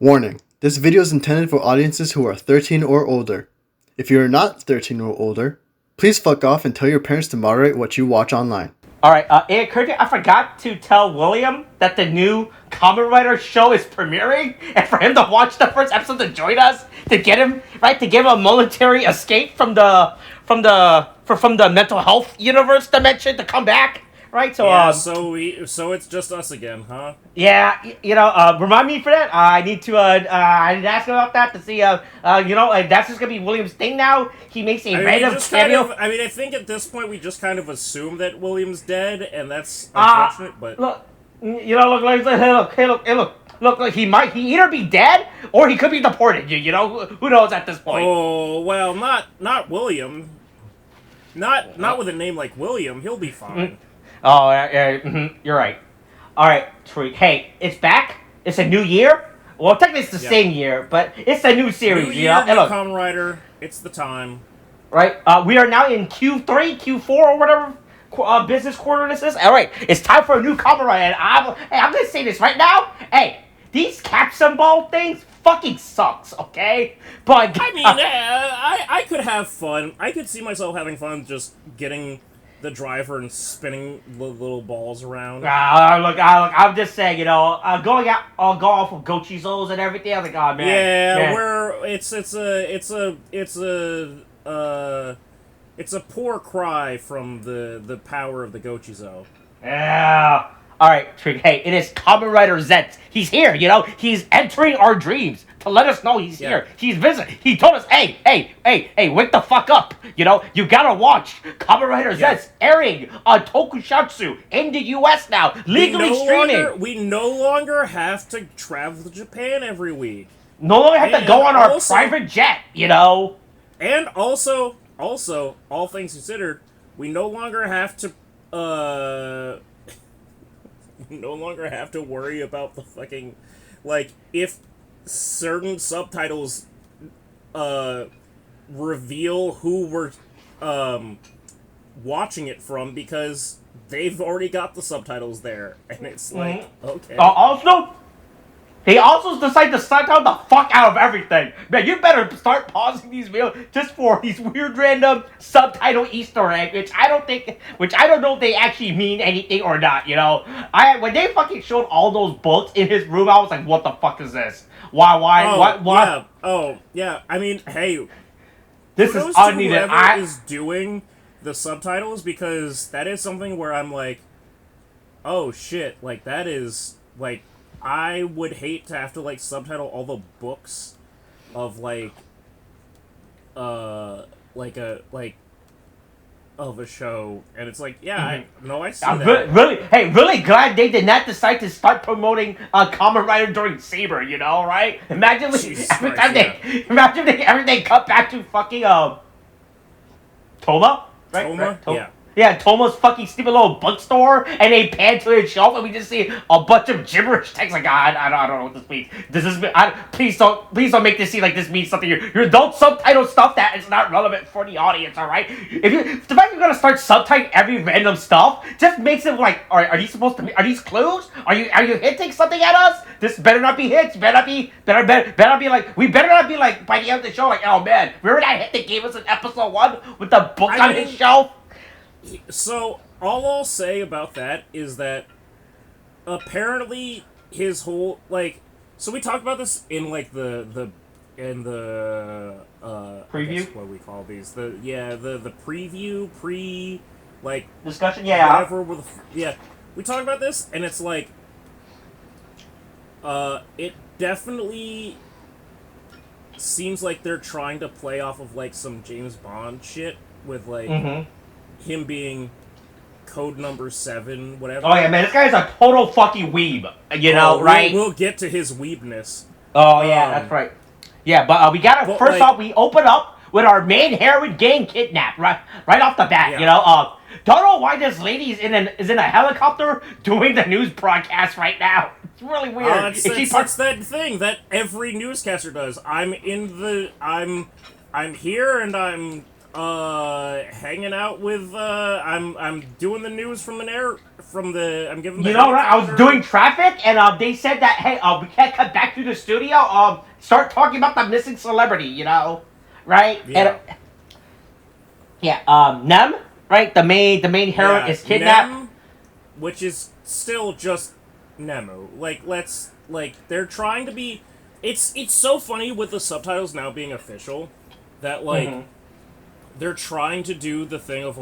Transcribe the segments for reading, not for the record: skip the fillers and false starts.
Warning, this video is intended for audiences who are 13 or older. If you are not 13 or older, please fuck off and tell your parents to moderate what you watch online. Alright, it occurred to me, I forgot to tell William that the new Kamen Rider show is premiering, and for him to watch the first episode to join us, to get him, right, to give him a momentary escape from the mental health universe dimension to come back, right? So, yeah, so it's just us again, huh? Yeah, remind me for that. I need to, I need to ask him about that to see, that's just gonna be William's thing now. He makes a random cameo. I think at this point we just kind of assume that William's dead, and that's unfortunate, but... Look, look, he either be dead, or he could be deported, who knows at this point. Oh, well, not William. Not with a name like William, he'll be fine. Oh, yeah, you're right. Alright, Tariq, hey, it's back? It's a new year? Well, technically it's the same year, but it's a new series, new year, New Kamen Rider, it's the time. Right, we are now in Q3, Q4, or whatever business quarter this is. Alright, it's time for a new Kamen Rider, and I'm gonna say this right now. Hey, these capsule ball things fucking sucks, okay? But I mean, I could have fun. I could see myself having fun just getting the driver and spinning the little balls around. Look, I'm just saying, going out, I'll go off of Gochizos and everything. I was like, oh man. Yeah, it's a poor cry from the power of the Gochizo. Yeah. Alright, Tariq, hey, it is Kamen Rider Zeztz. He's here, he's entering our dreams to let us know he's here. He's visiting. He told us, hey, wake the fuck up. You gotta watch Kamen Rider Zeztz airing on tokusatsu in the US now, legally streaming. We no longer have to travel to Japan every week. No longer have to go on our private jet, And also, all things considered, we no longer have to, no longer have to worry about the fucking, if certain subtitles, reveal who we're, watching it from, because they've already got the subtitles there, and it's like, okay. They also decide to subtitle the fuck out of everything. Man, you better start pausing these videos just for these weird random subtitle Easter eggs, which I don't know if they actually mean anything or not, when they fucking showed all those books in his room, I was like, what the fuck is this? Why? Yeah. Oh, yeah. I mean, hey. This is unneeded. Whoever is doing the subtitles, because that is something where I'm like, oh shit, that is, I would hate to have to, subtitle all the books of, of a show, and it's like, yeah, I see I'm that. really glad they did not decide to start promoting Kamen Rider during Saber, right? Imagine if they cut back to fucking, Toma? Right? Toma? Yeah. Yeah, Tomo's fucking stupid little bookstore, and they pan to his shelf, and we just see a bunch of gibberish text. Like, I don't know what this means. Please don't make this seem like this means something. You don't subtitle stuff that is not relevant for the audience. All right? If the fact you're gonna start subtitling every random stuff just makes it like, are these supposed to be? Are these clues? Are you hinting something at us? This better not be hits. Better not be like, we better not be like by the end of the show like, oh man, remember that hit they gave us in episode 1 with the book on his shelf? So, all I'll say about that is that apparently his whole, so we talked about this in, the preview? What we call these, the preview, discussion, yeah. Whatever, we talked about this, and it's it definitely seems like they're trying to play off of, some James Bond shit with, him being code number 7, whatever. Oh yeah, man, this guy's a total fucking weeb, right? We'll get to his weebness. Oh yeah, that's right. Yeah, but we gotta first off, we open up with our main heroine getting kidnapped right off the bat. Don't know why this lady is in a helicopter doing the news broadcast right now. It's really weird. It's that thing that every newscaster does. I'm here and Hanging out with I'm doing the news from I'm giving the You know what? I was helicopter- doing traffic, and they said that hey, we can't come back to the studio. Start talking about the missing celebrity. You know, right? Yeah. And, yeah. Nem, right? The main heroine is kidnapped. Nem, which is still just Nemu. They're trying to be. It's so funny with the subtitles now being official that they're trying to do the thing of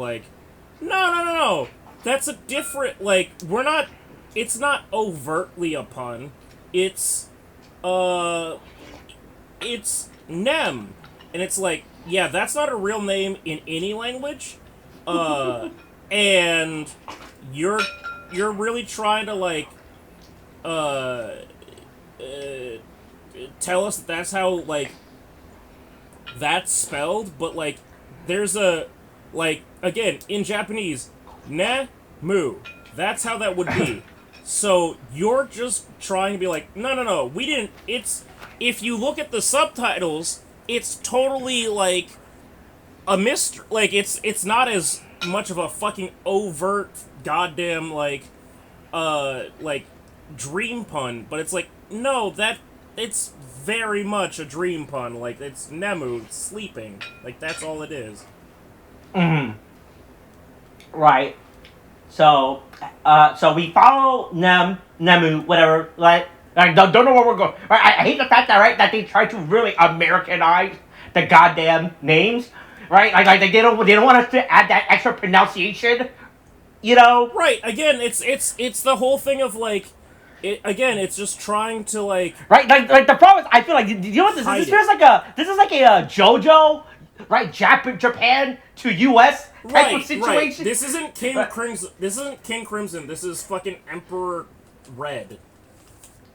no. That's a different we're not. It's not overtly a pun. It's Nem, and it's yeah, that's not a real name in any language. And you're really trying to tell us that that's how that's spelled, but there's a again in Japanese, ne mu. That's how that would be. So you're just trying to be no, we didn't. It's if you look at the subtitles, it's totally a mystery. It's not as much of a fucking overt goddamn dream pun, but it's no, that it's very much a dream pun. It's Nemu sleeping. That's all it is. Right. So we follow Nemu, whatever. Don't know where we're going. I hate the fact that they try to really Americanize the goddamn names. Right. They don't want us to add that extra pronunciation. You know. Right. Again, it's the whole thing of it's just trying to right. The problem is, I feel you know what this is? This is like a JoJo, right? Japan to US type of situation. Right. This isn't King Crimson. This isn't King Crimson. This is fucking Emperor Red.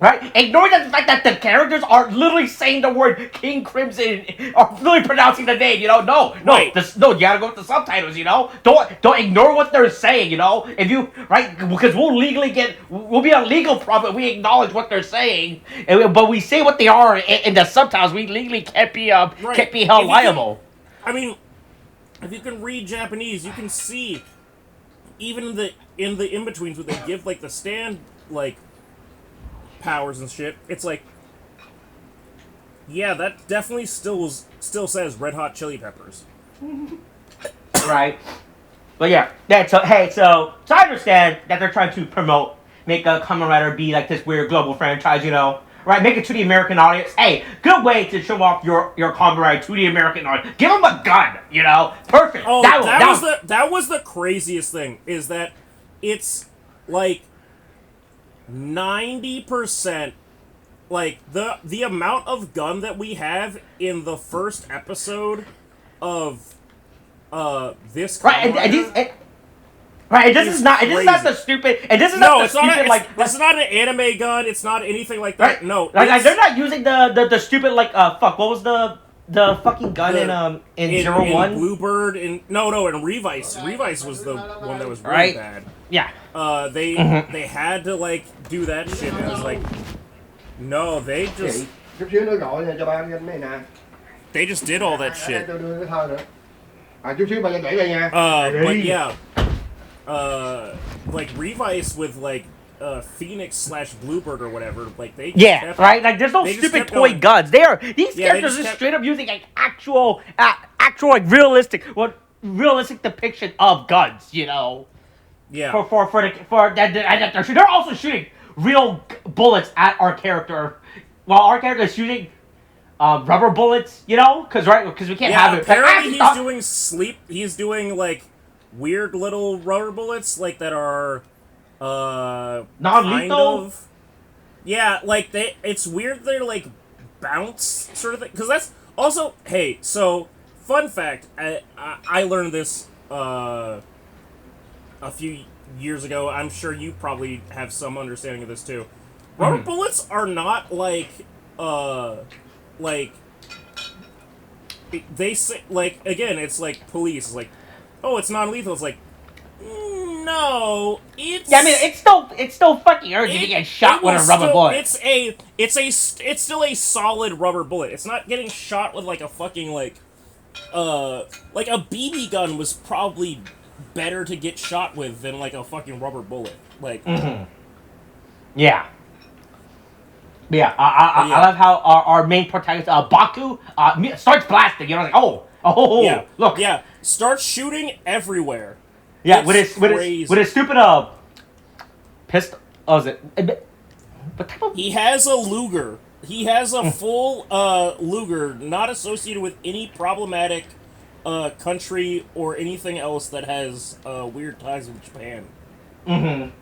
Right? Ignoring the fact that the characters are literally saying the word King Crimson, or literally pronouncing the name, you know? No, you gotta go with the subtitles, you know? Don't ignore what they're saying, you know? If you, right? Because we'll be a legal problem if we acknowledge what they're saying, but we say what they are in the subtitles, we legally can't be held liable. If you can read Japanese, you can see, even in the in-betweens where they give, the stand, powers and shit, it's yeah, that definitely still says Red Hot Chili Peppers. Right. But yeah, so I understand that they're trying to make a Kamen Rider be this weird global franchise, you know? Right, make it to the American audience. Hey, good way to show off your Kamen Rider to the American audience. Give them a gun, you know? Perfect. Oh, that was the craziest thing, is that it's 90%, the amount of gun that we have in the first episode of this right, this is not the stupid, and this is not the stupid this is not an anime gun. It's not anything like that. Right? No, they're not using the stupid fuck. What was the fucking gun in 01? Bluebird in Revice. Revice was the one that was really bad. Yeah. They had to do that shit. And I was no, they just did all that shit. But yeah, Revice with Phoenix / Bluebird or whatever. They right. There's no stupid toy guns. These characters are just straight up using actual realistic depiction of guns. You know. Yeah. For that they're also shooting real bullets at our character, while our character is shooting rubber bullets. You know, because we can't have it. Apparently he's doing weird little rubber bullets that are non-lethal. Yeah, it's weird. They're bounce sort of thing. Because that's also so fun fact. I learned this a few years ago. I'm sure you probably have some understanding of this too. Rubber bullets are not they say again. It's police. It's oh, it's non-lethal. It's no, it's. Yeah, it's still fucking urgent to get shot with a rubber bullet. It's still a solid rubber bullet. It's not getting shot with a fucking like a BB gun was probably better to get shot with than like a fucking rubber bullet. Like, Yeah. Yeah, I love how our main protagonist, Baku, starts blasting. You know, like, yeah, look. yeah, start shooting everywhere. Yeah, It's with his stupid pistol. Oh, is it? What type of? He has a Luger. He has a full Luger, not associated with any problematic country or anything else that has weird ties with Japan.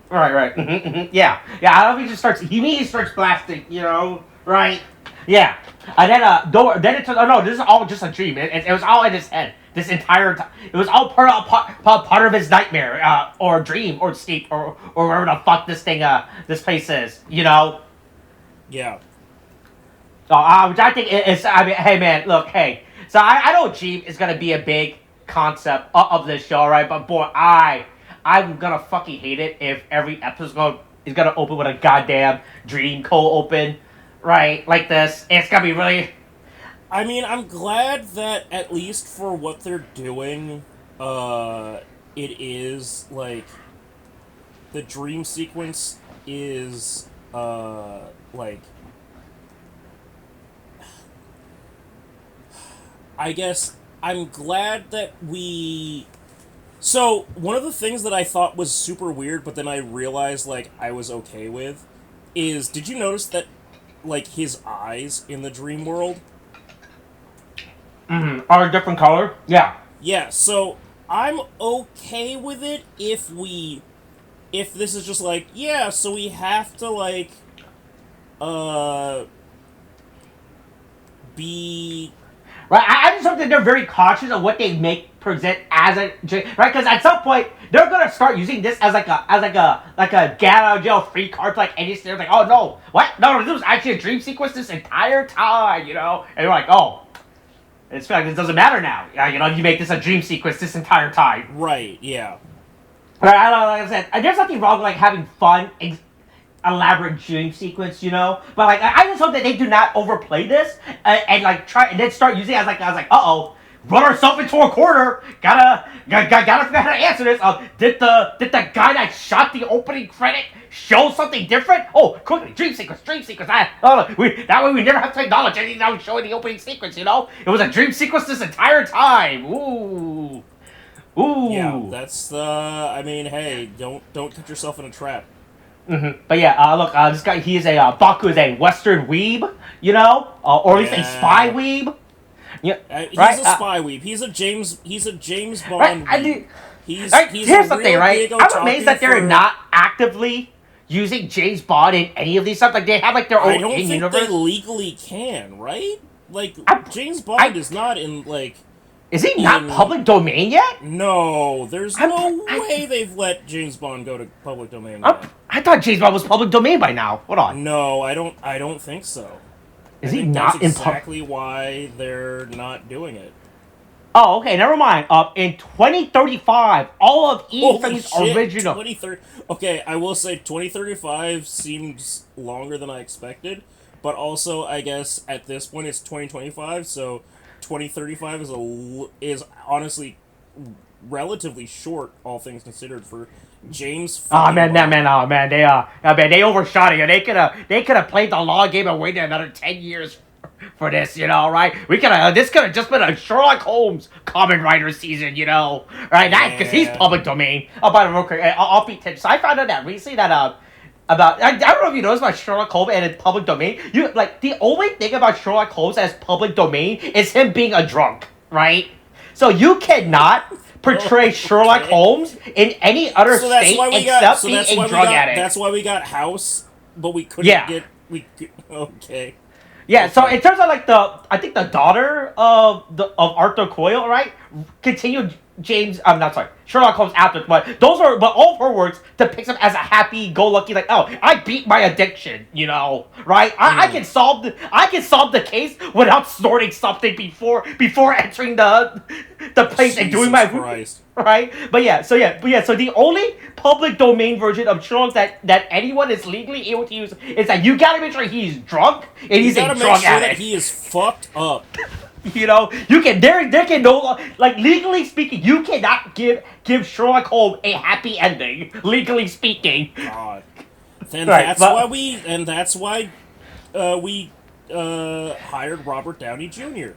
Right. Yeah. I don't know if he just starts. He immediately starts blasting. You know, right? Yeah. And then it turns. Oh no, this is all just a dream. It was all in his head. This entire time, it was all part of his nightmare, or dream, or sleep, or wherever the fuck this place is. You know. Yeah. Which I think is. I mean, hey man, look, hey. So I know dream is gonna be a big concept of this show, right? But boy, I'm gonna fucking hate it if every episode is gonna open with a goddamn dream cold open, right? Like this. It's gonna be really. I mean, I'm glad that at least for what they're doing, it is like the dream sequence is like, I guess I'm glad that we. So, one of the things that I thought was super weird, but then I realized, like, I was okay with, is, did you notice that, like, his eyes in the dream world? Are a different color? Yeah. Yeah, so, I'm okay with it if this is just like, yeah, so we have to, like, be... Right, I just hope that they're very cautious of what they present as a right, because at some point they're gonna start using this as like a get out of jail free card to like any state. Like, oh no, what? No, this was actually a dream sequence this entire time, you know? And you're like, oh, it's like it doesn't matter now. You know, you make this a dream sequence this entire time. Right? Yeah. Right, I don't know, like I said, there's nothing wrong with like having fun. Elaborate dream sequence, you know, but like I just hope that they do not overplay this and like try and then start using it as like run ourselves into a corner. Gotta figure out how to answer this. Did the guy that shot the opening credit show something different? Oh, quickly, dream sequence. That way we never have to acknowledge anything that was showing the opening sequence. You know, it was a dream sequence this entire time. Ooh. Yeah, that's I mean, hey, don't get yourself in a trap. But yeah, look, this guy, he is Baku is a Western weeb, you know, or at least a spy weeb. Yeah, he's right? a spy weeb. He's a James Bond right? weeb. He's here's the thing, right? I'm amazed that they're for... not actively using James Bond in any of these stuff. Like they have like their own I don't think universe. they legally can, right? Like James Bond is not in like. Is he not public domain yet? No, there's no way they've let James Bond go to public domain yet. I thought James Bond was public domain by now. Hold on. No, I don't think so. Is he not that's in exactly why they're not doing it. Oh, okay, never mind. In 2035, all of E3's original... 2030. Okay, I will say 2035 seems longer than I expected, but also, I guess, at this point, it's 2025, so 2035 is honestly relatively short, all things considered, for James. Oh man, they overshot it. They could have played the long game and waited another 10 years for this, you know, right? This could have just been a Sherlock Holmes Kamen Rider season, you know, right? Because he's public domain. Oh, by the way, real quick, I'll be so I found out that recently that about I don't know if you noticed about Sherlock Holmes and it's public domain. You like the only thing about Sherlock Holmes as public domain is him being a drunk, right? So you cannot portray Sherlock Holmes in any other state except being a drug addict. That's why we got House, but we couldn't get okay. Yeah, so in terms of like I think the daughter of Arthur Coyle, right, continued Sherlock Holmes after, but all of her works depicts him as a happy-go-lucky, like, oh, I beat my addiction, you know, right? I can solve the case without snorting something before entering the place and doing my Christ. Right? So the only public domain version of Sherlock that anyone is legally able to use is that you gotta make sure he's drunk and he's a drug addict. That he is fucked up. You know, you can there can no like legally speaking, you cannot give Sherlock Holmes a happy ending. Legally speaking, God. And right? that's why we hired Robert Downey Jr.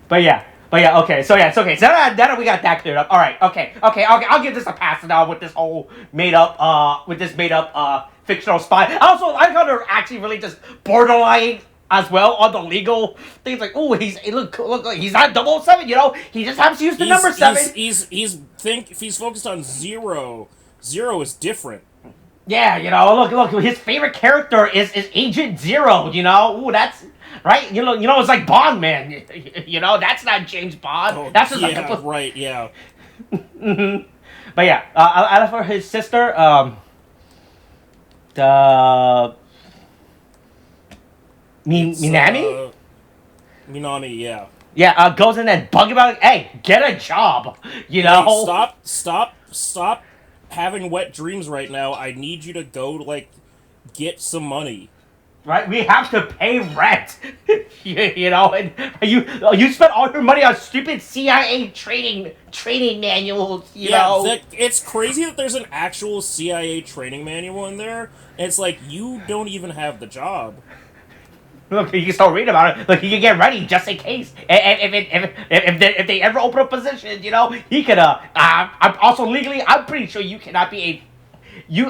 But yeah, okay. So yeah, it's okay. So now we got that cleared up. All right, okay. I'll give this a pass now with this whole made up fictional spy. Also, I kind of actually really just borderline as well on the legal things. Like, oh, look, he's not 007, you know. He just happens to use the number 7. If he's focused on zero, zero is different. Yeah, you know, look, his favorite character is Agent Zero, you know? Ooh, that's right. You know, it's like Bond man. You know, that's not James Bond. Oh, That's just yeah, right, yeah. But yeah, out for his sister, the Minami? Minami, yeah. Yeah, goes in and bug about, hey, get a job, you know? Hey, stop having wet dreams right now. I need you to go, like, get some money. Right, we have to pay rent, you know, and you spent all your money on stupid CIA training manuals, you know. It's crazy that there's an actual CIA training manual in there, and it's like, you don't even have the job. Look, you can still read about it. Look, you can get ready just in case. And if they ever open up positions, you know, he could. I'm also legally, I'm pretty sure you cannot be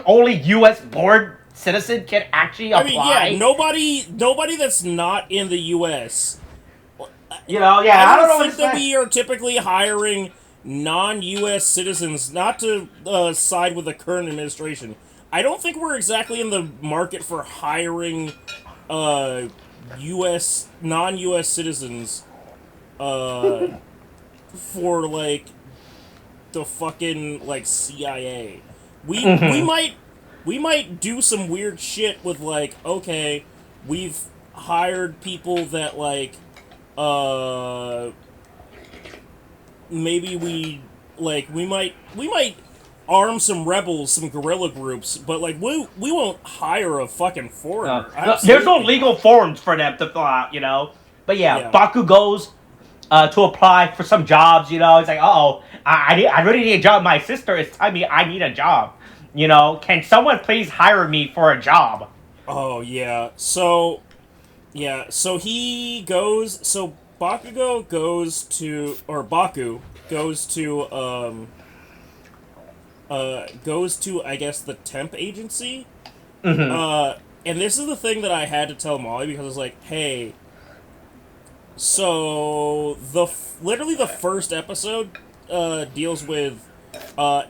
only U.S. born citizen can actually apply. I mean, yeah, nobody that's not in the U.S. You know, yeah, I don't know. think that we are typically hiring non-U.S. citizens, not to side with the current administration. I don't think we're exactly in the market for hiring non-U.S. citizens for, like, the fucking, like, CIA. We might do some weird shit with, like, okay, we've hired people that, like, maybe we might arm some rebels, some guerrilla groups, but, like, we won't hire a fucking foreigner. There's no legal forms for them to fill out, you know. But yeah. Baku goes to apply for some jobs, you know. It's like, I really need a job. My sister is telling me I need a job. You know, can someone please hire me for a job? Oh, yeah. So he goes, Baku goes to, I guess, the temp agency. Mm-hmm. And this is the thing that I had to tell Molly, because I was like, hey, so literally the first episode deals with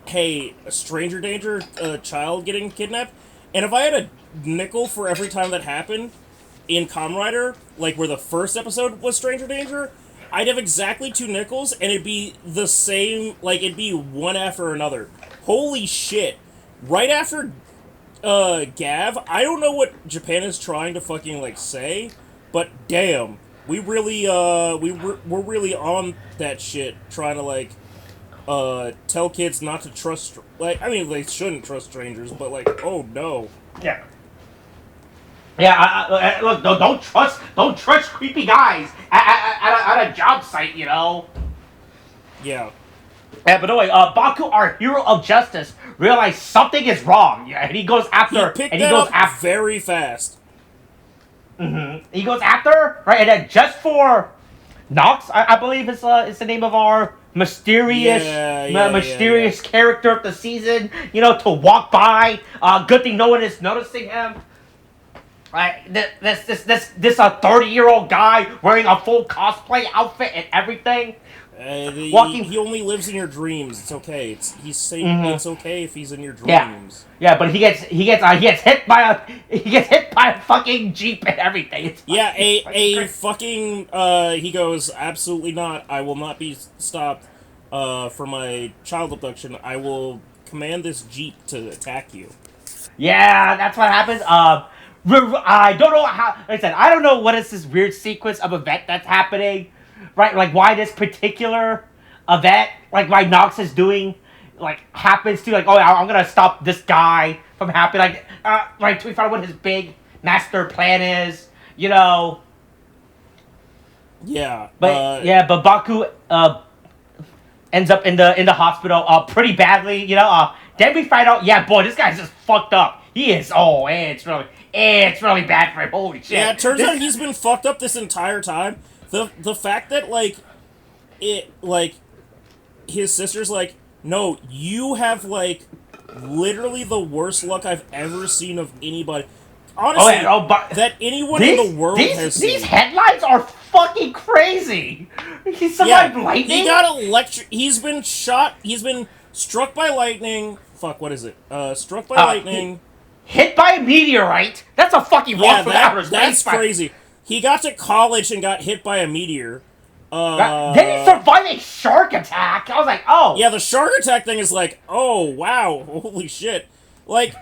hey, a stranger danger, a child getting kidnapped. And if I had a nickel for every time that happened in Kamen Rider, like where the first episode was stranger danger, I'd have exactly 2 nickels, and it'd be the same, like, it'd be one after another. Holy shit. Right after Gav, I don't know what Japan is trying to fucking, like, say, but damn, we really, we're really on that shit, trying to, like, tell kids not to trust, like, I mean, they shouldn't trust strangers, but, like, oh no. Yeah. Yeah, look, don't trust creepy guys at a job site, you know. Yeah. Yeah, but anyway, Baku, our hero of justice, realized something is wrong. Yeah, and he goes after. He goes after very fast. Mm-hmm. He goes after, right, and then just for Nox, I believe is the name of our mysterious character of the season. You know, to walk by. Good thing no one is noticing him. Right, this 30-year-old guy wearing a full cosplay outfit and everything. He only lives in your dreams. It's okay. He's safe. Mm-hmm. It's okay if he's in your dreams. Yeah, but he gets hit by a fucking jeep and everything. It's a fucking he goes, absolutely not. I will not be stopped for my child abduction. I will command this jeep to attack you. Yeah, that's what happens. I don't know how. Like I said, I don't know what is this weird sequence of event that's happening, right? Like why this particular event, like why Nox is doing, like happens to, like, oh, I'm gonna stop this guy from happening, like, right? To find out what his big master plan is, you know. Yeah. But Baku ends up in the hospital pretty badly, you know. Then we find out, yeah, boy, this guy's just fucked up. He is. Oh, it's really bad for him. Holy shit. Yeah, it turns out he's been fucked up this entire time. The fact that his sister's like, no, you have literally the worst luck I've ever seen of anybody. Honestly, that anyone in the world has seen. These headlines are fucking crazy. He survived lightning. He got He's been shot. He's been struck by lightning. Fuck, what is it? Struck by lightning. Hit by a meteorite. That's a fucking walk from outer space. That's crazy. He got to college and got hit by a meteor. Then he survived a shark attack. I was like, oh. Yeah, the shark attack thing is like, oh, wow. Holy shit. Like,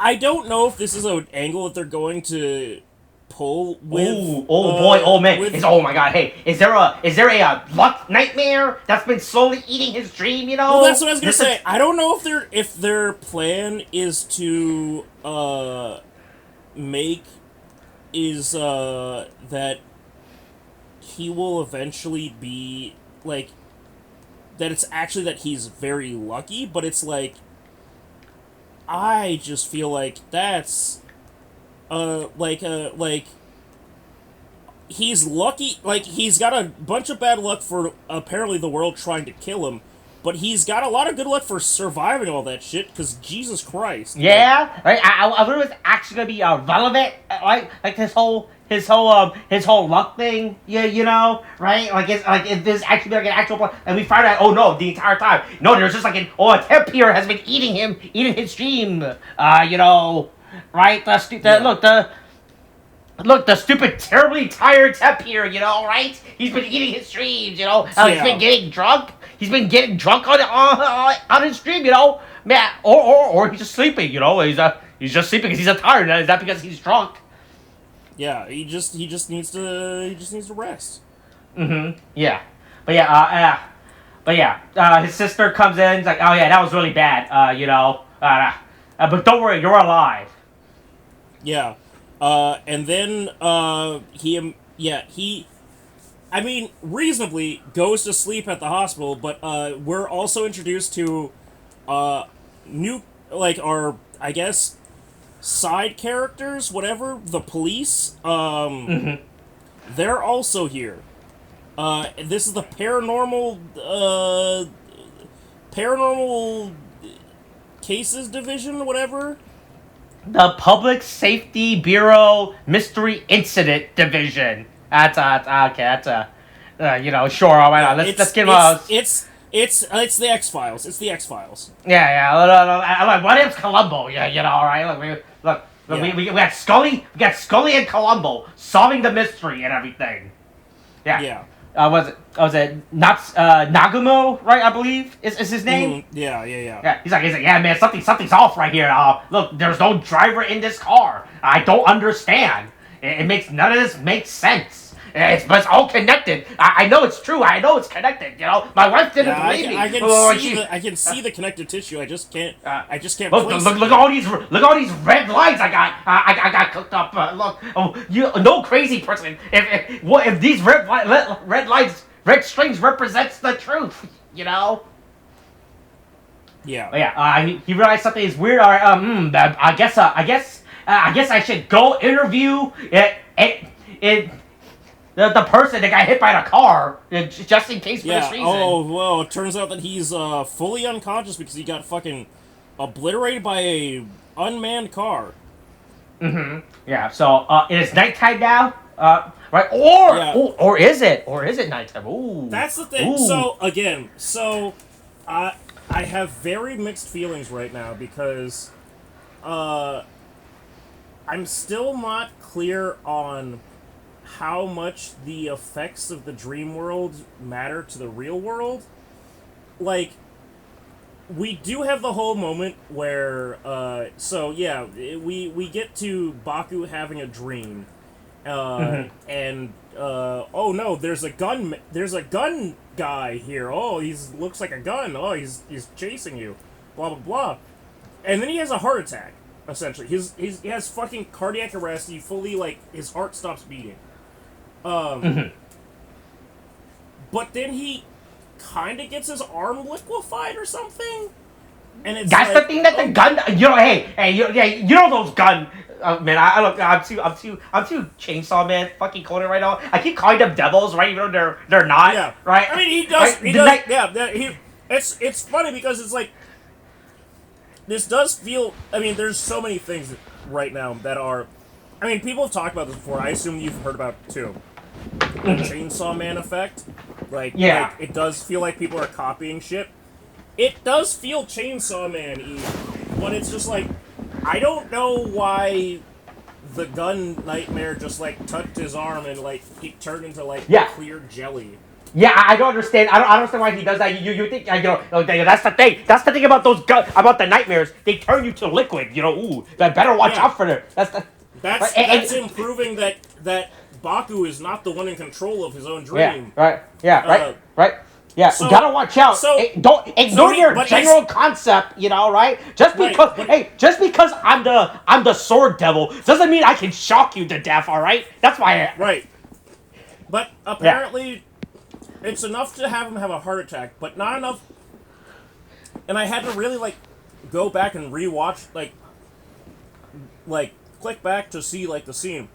I don't know if this is an angle that they're going to pull with. Ooh, oh boy, oh man, oh my god, hey, is there a luck nightmare that's been slowly eating his dream? You know. Well, that's what I was gonna say. I don't know if their plan is to that he will eventually be like that. It's actually that he's very lucky, but it's like. I just feel like that's, he's lucky, he's got a bunch of bad luck for apparently the world trying to kill him, but he's got a lot of good luck for surviving all that shit, because Jesus Christ. Yeah, right, I wonder if it's actually gonna be relevant, like his whole luck thing, yeah, you know, right? If there's actually an actual, and we find out, oh no, the entire time, no, there's just a temp here has been eating his dream, you know, right? The stupid, terribly tired temp here, you know, right? He's been eating his dreams, you know. He's been getting drunk. He's been getting drunk on his dream, you know, man, or he's just sleeping, you know. He's just sleeping because he's tired. Is that because he's drunk? Yeah, he just needs to rest. Yeah, but his sister comes in. It's like, oh yeah, that was really bad. You know. But don't worry, you're alive. Yeah. And then he reasonably goes to sleep at the hospital, but we're also introduced to new our I guess side characters, whatever, the police. They're also here. This is the paranormal cases division, whatever. The Public Safety Bureau Mystery Incident Division. That's you know, sure. Why not? Let's get him. It's the X-Files. It's the X-Files. Yeah. What is Columbo? Yeah, you know, all right. Look. Yeah. We got Scully. We got Scully and Columbo solving the mystery and everything. Yeah. Yeah. Was it not Nagumo? Right, I believe is his name. Yeah. Yeah. He's like, yeah, man, something's off right here. Look, there's no driver in this car. I don't understand. It makes none of this makes sense. But it's all connected. I know it's true. I know it's connected. You know, my wife didn't believe me. I can see the connective tissue. I just can't. Look at all these red lights I got cooked up. No crazy person. If these red lights, red strings represents the truth. You know. Yeah. He realized something is weird. All right. I guess I should go interview the person that got hit by the car, just in case for this reason. Oh, well, it turns out that he's fully unconscious because he got fucking obliterated by a unmanned car. Yeah, so it is nighttime now, right? Or is it? Or is it nighttime? Ooh. That's the thing. Ooh. So I have very mixed feelings right now because I'm still not clear on how much the effects of the dream world matter to the real world. Like, we do have the whole moment where, we get to Baku having a dream, and, oh no, there's a gun guy here, oh, looks like a gun, oh, he's chasing you, blah blah blah, and then he has a heart attack, essentially. He has fucking cardiac arrest, he fully, his heart stops beating. But then he kind of gets his arm liquefied or something, and it's That's like, the thing that the gun. You know those gun. Man, I'm too chainsaw man fucking Conan right now. I keep calling them devils, right? Even though they're not, Yeah, right? I mean, he does. Right? He does. Yeah. It's funny because it's like this does feel. I mean, there's so many things right now that are. I mean, people have talked about this before. I assume you've heard about it too. The Chainsaw Man effect. Like it does feel like people are copying shit. It does feel Chainsaw Man-y, but it's just like I don't know why the gun nightmare just like touched his arm and like he turned into like clear jelly. Yeah, I don't understand. I don't understand why he does that. You think that's the thing. That's the thing about those about the nightmares. They turn you to liquid. Ooh, I better watch out for them. That's him proving that Baku is not the one in control of his own dream. Right. Yeah, So, gotta watch out. Don't ignore your general concept, right? Just because I'm the sword devil doesn't mean I can shock you to death. All right, that's why. Right. But apparently, it's enough to have him have a heart attack, but not enough. And I had to really go back and rewatch click back to see the scene.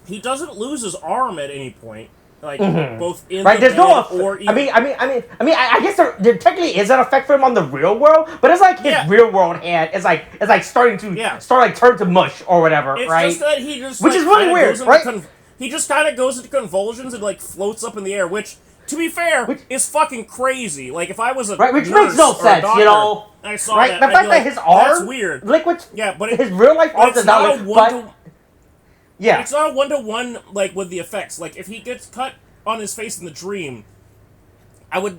He doesn't lose his arm at any point. Both in the there's bed or even... I guess there technically is an effect for him on the real world, but it's like his real world hand is starting to turn to mush or whatever, it's right? Just that he just which is really weird, right? He just kind of goes into convulsions and floats up in the air, which, to be fair, is fucking crazy. If I was a which nurse makes no sense, doctor, I saw that. The fact that his arm, that's weird. But his real life arm does not. It's not a one-to-one with the effects. If he gets cut on his face in the dream, I would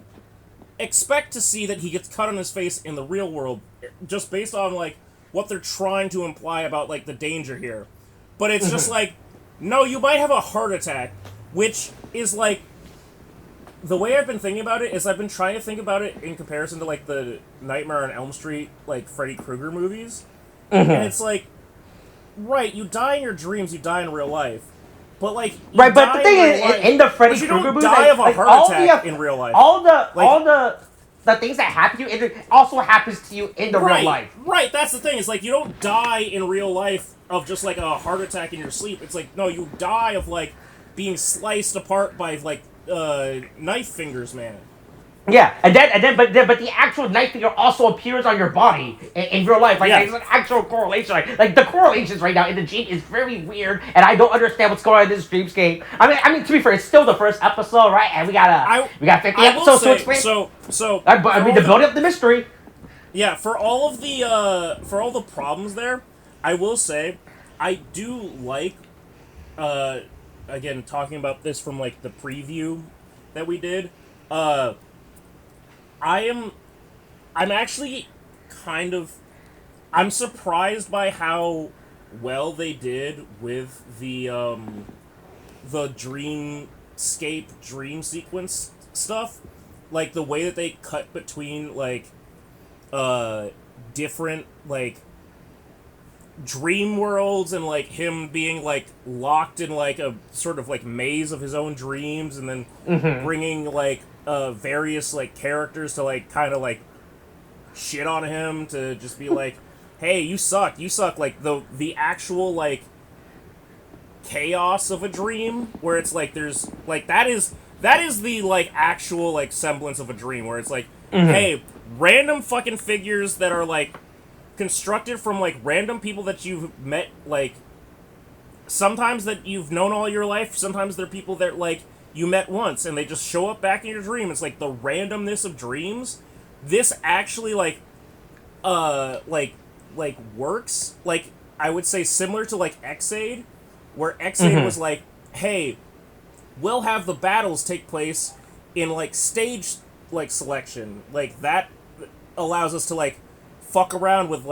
expect to see that he gets cut on his face in the real world, just based on what they're trying to imply about the danger here. But it's just no, you might have a heart attack, which is the way I've been thinking about it is I've been trying to think about it in comparison to the Nightmare on Elm Street Freddy Krueger movies, and it's right, you die in your dreams, you die in real life. But but the thing is, in the Freddy Krueger movies, you don't die of a heart attack in real life. All the things that happen to you, it also happens to you in the real life. Right, that's the thing. It's you don't die in real life of just a heart attack in your sleep. It's no, you die of being sliced apart by knife fingers, man. Yeah, but the actual knife finger also appears on your body in real life. There's an actual correlation. The correlations right now in the dream is very weird, and I don't understand what's going on in this dreamscape. I mean, to be fair, it's still the first episode, right? And we got 50 episodes to explain. The building up the mystery. Yeah, for all the problems there, I will say, I do again, talking about this from the preview that we did. I'm actually I'm surprised by how well they did with the dreamscape dream sequence stuff. The way that they cut between different dream worlds and him being locked in a sort of maze of his own dreams, and then bringing various characters to kind of shit on him, to just be hey, you suck, the actual chaos of a dream where it's there's that is the actual semblance of a dream where it's hey, random fucking figures that are constructed from random people that you've met, sometimes that you've known all your life, sometimes they're people that you met once and they just show up back in your dream. It's the randomness of dreams. This actually works. I would say similar to X-Aid, where X-Aid was hey, we'll have the battles take place in stage selection. That allows us to fuck around with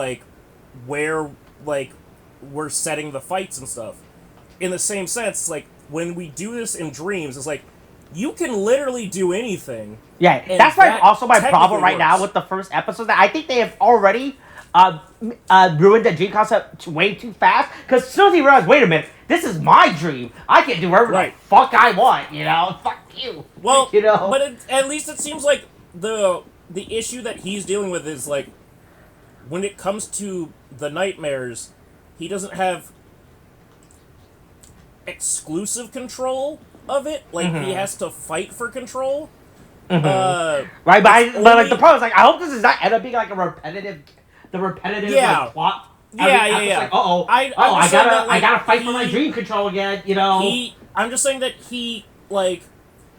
where we're setting the fights and stuff. In the same sense, when we do this in dreams, it's you can literally do anything. Yeah, that's also my problem right now with the first episode. That I think they have already ruined the dream concept way too fast. Because as soon as he realized, wait a minute, this is my dream. I can do whatever Right. the fuck I want, you know? Fuck you. Well, you know? but at least it seems like the issue that he's dealing with is like when it comes to the nightmares, he doesn't have exclusive control of it. Like he has to fight for control. Right, but like the problem is like I hope this is not end up being like a repetitive like plot. Yeah. Like, I gotta fight for my dream control again. You know. I'm just saying that he like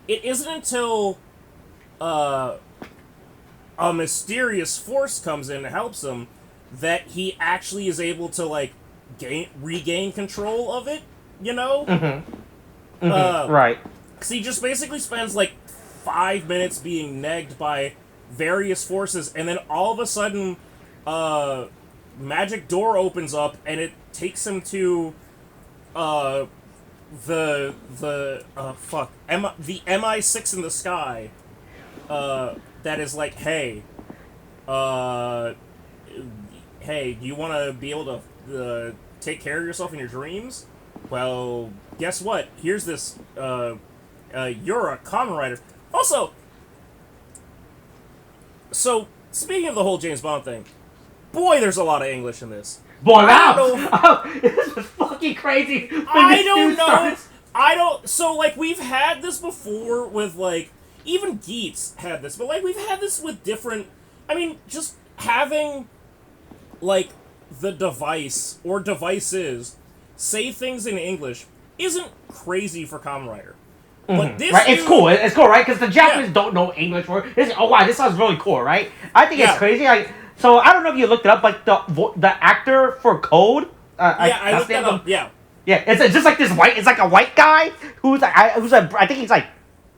it isn't until a mysterious force comes in and helps him that he actually is able to like regain control of it. You know. Right. Because he just basically spends like 5 minutes being negged by various forces, and then all of a sudden, magic door opens up, and it takes him to, the MI6 in the sky, that is like, hey, do you want to be able to, take care of yourself in your dreams? Well, guess what? Here's this, you're a Kamen Rider. Also, so, speaking of the whole James Bond thing, boy, there's a lot of English in this. Boy, wow! This was fucking crazy. So, like, we've had this before with, like, even Geets had this, but, like, we've had this with different, I mean, just having, like, the device, or devices, say things in English isn't crazy for Kamen Rider. But this right, it's cool, right? Because the Japanese don't know English word. Oh wow, this sounds really cool, right? I think it's crazy. Like, so I don't know if you looked it up, like the actor for Code. I looked that up. Yeah, it's just like this white. It's like a white guy who's I think he's like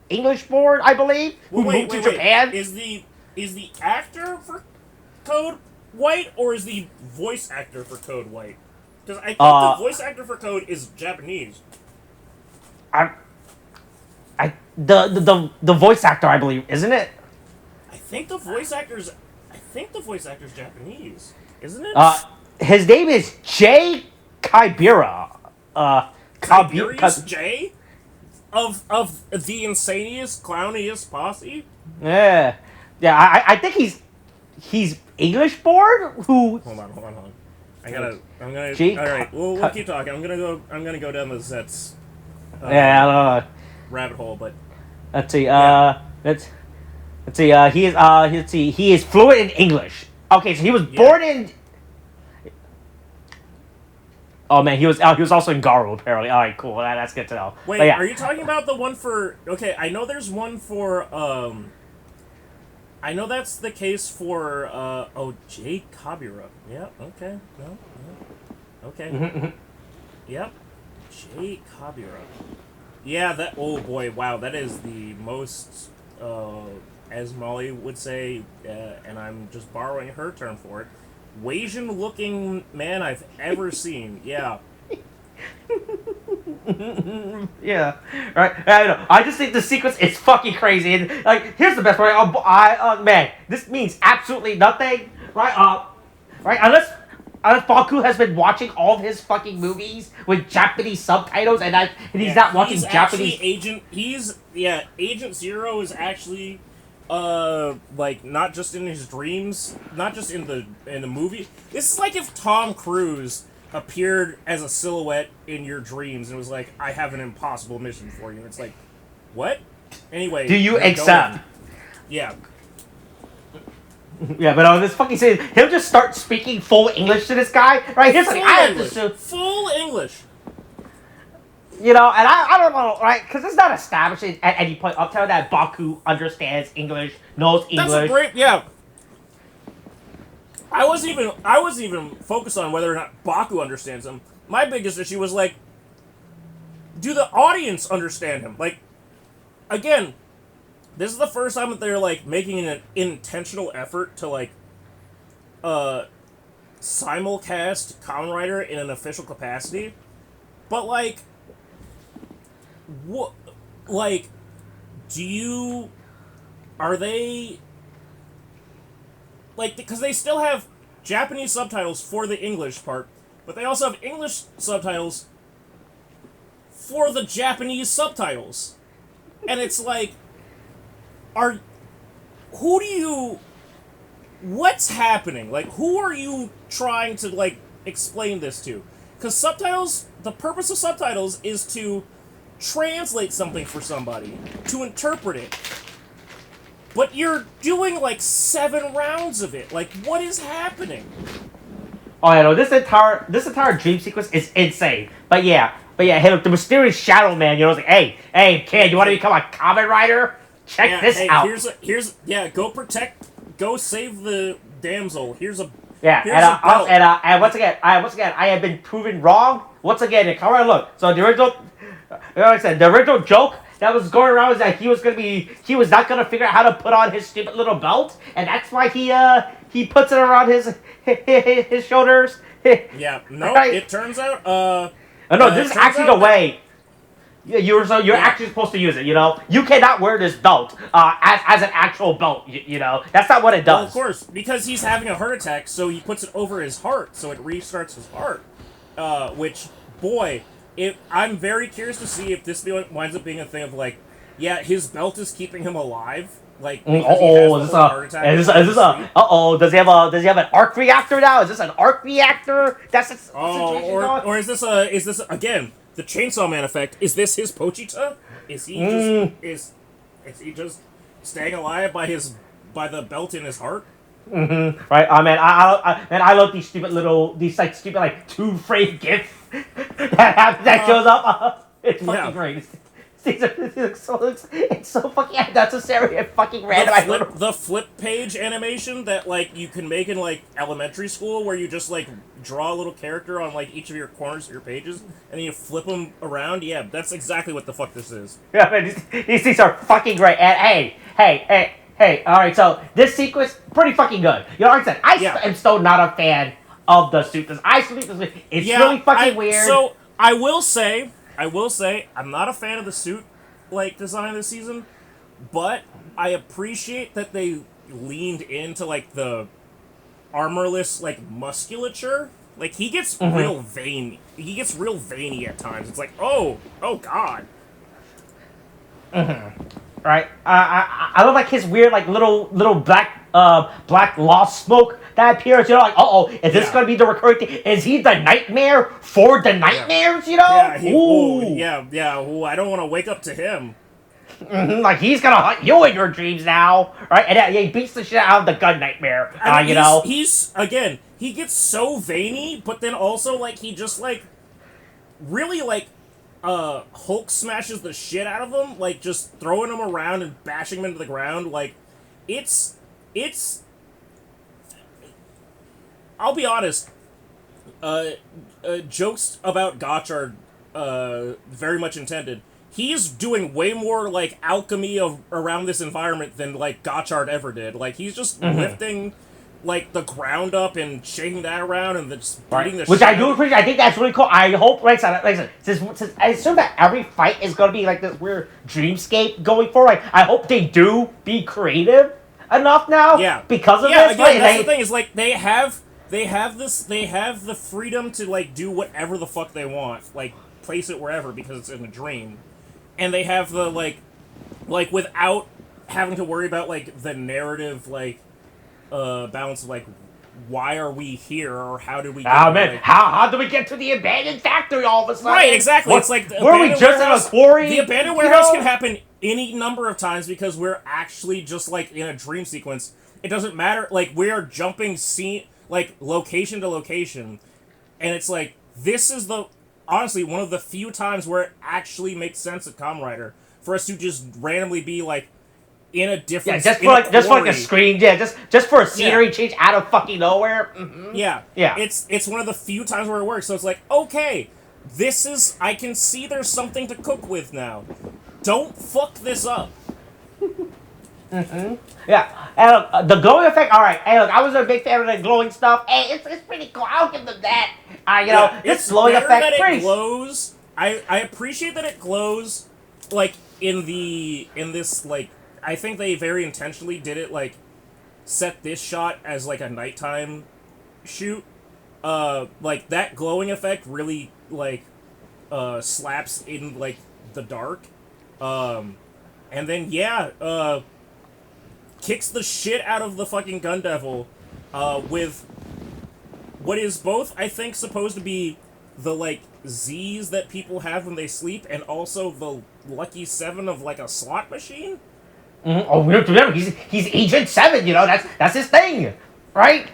English born, I believe. Well, who moved to Japan. Is the actor for Code white, or is the voice actor for Code white? Because I think the voice actor for Code is Japanese. The voice actor, I believe, isn't it? I think the voice actor's Japanese, isn't it? His name is Jay Kibera. Tiberius J? Of the insaniest, clowniest posse? Yeah. I think he's English born. Hold on. I'm gonna. Jay, all right, we'll keep talking. I'm gonna go down the Zeztz. Rabbit hole, but let's see. Let's see. He is fluent in English. Okay, so he was born in. Oh man, he was also in Garu apparently. All right, cool. That's good to know. Wait, are you talking about the one for? Okay, I know there's one for. I know that's the case for. Jay Kabira. Yeah. Okay. No. Okay. Yep. Jay Kabira. Yeah, that. Oh boy, wow, that is the most, as Molly would say, and I'm just borrowing her term for it, Asian-looking man I've ever seen. Yeah. Yeah. Right. I know. I just think the sequence is fucking crazy. And like, here's the best part. Man, this means absolutely nothing. Right. Right. Unless Baku has been watching all of his fucking movies with Japanese subtitles, and he's not watching Japanese. Agent Zero is actually, like not just in his dreams, not just in the movie. This is like if Tom Cruise appeared as a silhouette in your dreams and was like, "I have an impossible mission for you." And it's like, what? Anyway, do you accept? Yeah. Yeah, but this fucking scene, he'll just start speaking full English to this guy, right? He's like, I have to full English. You know, and I don't know, right? Because it's not established at any point up till that Baku understands English, knows English. That's a great, yeah. I wasn't even focused on whether or not Baku understands him. My biggest issue was like, do the audience understand him? Like, again, this is the first time that they're like making an intentional effort to like simulcast Kamen Rider in an official capacity. But like what are they like, because they still have Japanese subtitles for the English part, but they also have English subtitles for the Japanese subtitles. And it's like, what's happening? Like, who are you trying to, like, explain this to? Because subtitles, the purpose of subtitles is to translate something for somebody, to interpret it. But you're doing, like, 7 rounds of it. Like, what is happening? Oh, yeah, no, this entire dream sequence is insane. But yeah, hey, look, the mysterious Shadow Man, you know, it's like, hey, kid, you want to become a Kamen Rider? Check this out. Go save the damsel. Here's a belt. And once again, I have been proven wrong. Once again, Kamen Rider, look, so the original, like I said, the original joke that was going around was that he was not gonna figure out how to put on his stupid little belt, and that's why he puts it around his shoulders. Yeah, no, right? It turns out, no, this is actually the way. You're actually supposed to use it, you know? You cannot wear this belt as an actual belt, you know? That's not what it does. Well, of course, because he's having a heart attack, so he puts it over his heart, so it restarts his heart. Which, boy, I'm very curious to see if this winds up being a thing of, like, yeah, his belt is keeping him alive. Like, does he have an arc reactor now? Is this an arc reactor? That's or is this again the Chainsaw Man effect? Is this his Pochita? Is he just staying alive by the belt in his heart? Mm-hmm. Right. I love these stupid 2-frame gifs that shows up. It's fucking great. It's so fucking unnecessary and fucking random. The flip page animation that, like, you can make in, like, elementary school, where you just, like, draw a little character on, like, each of your corners of your pages, and then you flip them around. Yeah, that's exactly what the fuck this is. Yeah, man, these things are fucking great. And hey, alright, so this sequence, pretty fucking good. You know, like I said, I am still not a fan of the suit. It's really fucking weird. So, I will say, I'm not a fan of the suit, like, design this season, but I appreciate that they leaned into, like, the armorless, like, musculature. Like, he gets real veiny. He gets real veiny at times. It's like, oh god. Right. I love, like, his weird, like, little black lost smoke that appears, you know, like, is this gonna be the recurring thing? Is he the nightmare for the nightmares, you know? Ooh, I don't want to wake up to him. Mm-hmm, like, he's gonna hunt you in your dreams now, right? And he beats the shit out of the gun nightmare, you know? He gets so veiny, but then also, like, he just, like, really, like, Hulk smashes the shit out of him, like, just throwing him around and bashing him into the ground. Like, it's I'll be honest, jokes about Gotch are very much intended. He's doing way more, like, alchemy around this environment than, like, Gotchard ever did. Like, he's just lifting, like, the ground up and shaking that around and just beating the shit. Which I do appreciate. I think that's really cool. I hope, like I said, since I assume that every fight is going to be, like, this weird dreamscape going forward, like, I hope they do be creative enough now. Yeah. Because of this. Yeah, again, that's the thing, is, like, they have the freedom to, like, do whatever the fuck they want. Like, place it wherever because it's in a dream. And they have the, like, without having to worry about, like, the narrative, like, balance of, like, why are we here, or how did we get man, like, how do we get to the abandoned factory all of a sudden? Right, exactly. It's like, were we just in a quarry? The abandoned warehouse can happen any number of times because we're actually just, like, in a dream sequence. It doesn't matter, like, we're jumping location to location, and it's like, this is honestly one of the few times where it actually makes sense at Kamen Rider for us to just randomly be, like, in a different just for like a screen, just for a scenery change out of fucking nowhere. Mm-hmm. Yeah. It's one of the few times where it works. So it's like, okay, I can see there's something to cook with now. Don't fuck this up. Mm-hmm. Yeah, and the glowing effect. All right, hey, look, I was a big fan of the glowing stuff. Hey, it's pretty cool. I'll give them that. This glowing effect. That it glows. I appreciate that it glows, like, in this, like, I think they very intentionally did it, like, set this shot as, like, a nighttime shoot. Like, that glowing effect really, like, slaps in like the dark, and then kicks the shit out of the fucking Gun Devil, with what is both, I think, supposed to be the like Z's that people have when they sleep, and also the Lucky 7 of like a slot machine. Oh, remember, he's Agent 7. You know, that's his thing, right?